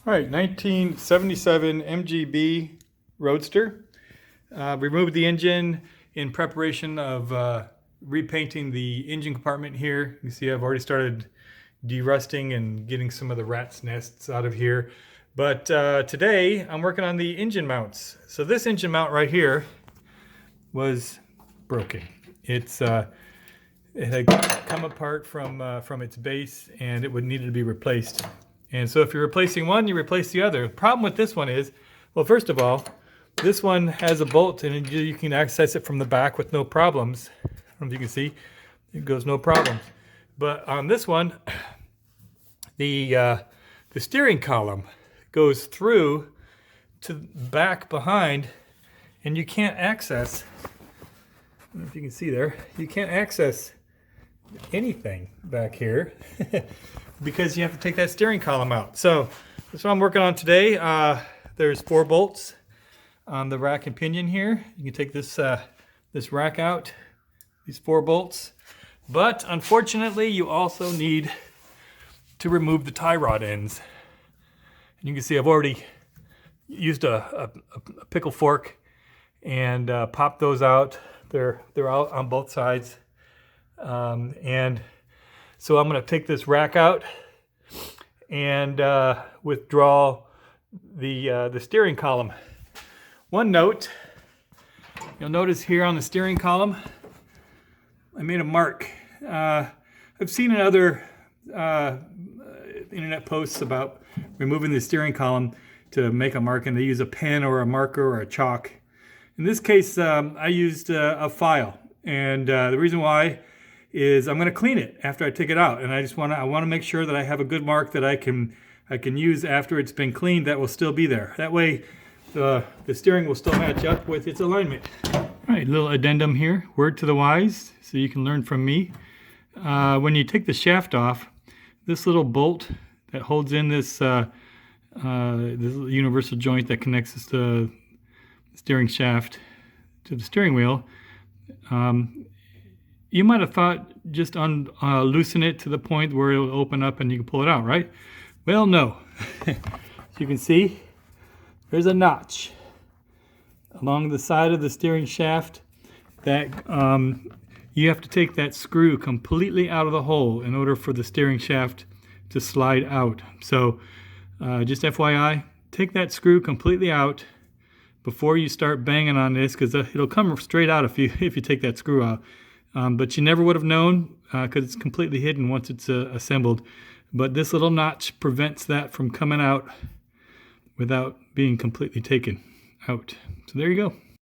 All right, 1977 MGB Roadster. Removed the engine in preparation of repainting the engine compartment here. You see I've already started de-rusting and getting some of the rat's nests out of here. But today I'm working on the engine mounts. So this engine mount right here was broken. It had come apart from its base and it would need to be replaced. And so if you're replacing one, you replace the other. The problem with this one is, well, first of all, this one has a bolt and you can access it from the back with no problems. I don't know if you can see, it goes no problems. But on this one, the steering column goes through to back behind, and you can't access, I don't know if you can see there, you can't access anything back here because you have to take that steering column out. So that's what I'm working on today. There's 4 bolts on the rack and pinion here. You can take this this rack out, these 4 bolts. But unfortunately, you also need to remove the tie rod ends. And you can see I've already used a pickle fork and popped those out. They're out on both sides. And so I'm going to take this rack out and withdraw the steering column. One note, you'll notice here on the steering column, I made a mark. I've seen in other internet posts about removing the steering column to make a mark, and they use a pen or a marker or a chalk. In this case, I used a file, and the reason why is I'm going to clean it after I take it out, and I want to make sure that I have a good mark that I can use after it's been cleaned that will still be there. That way, the steering will still match up with its alignment. All right, little addendum here, word to the wise, so you can learn from me. When you take the shaft off, this little bolt that holds in this universal joint that connects this to the steering shaft to the steering wheel, you might have thought just loosen it to the point where it will open up and you can pull it out, right? Well, no. As you can see, there's a notch along the side of the steering shaft that you have to take that screw completely out of the hole in order for the steering shaft to slide out. So just FYI, take that screw completely out before you start banging on this, because it'll come straight out if you take that screw out. But you never would have known because it's completely hidden once it's assembled. But this little notch prevents that from coming out without being completely taken out. So there you go.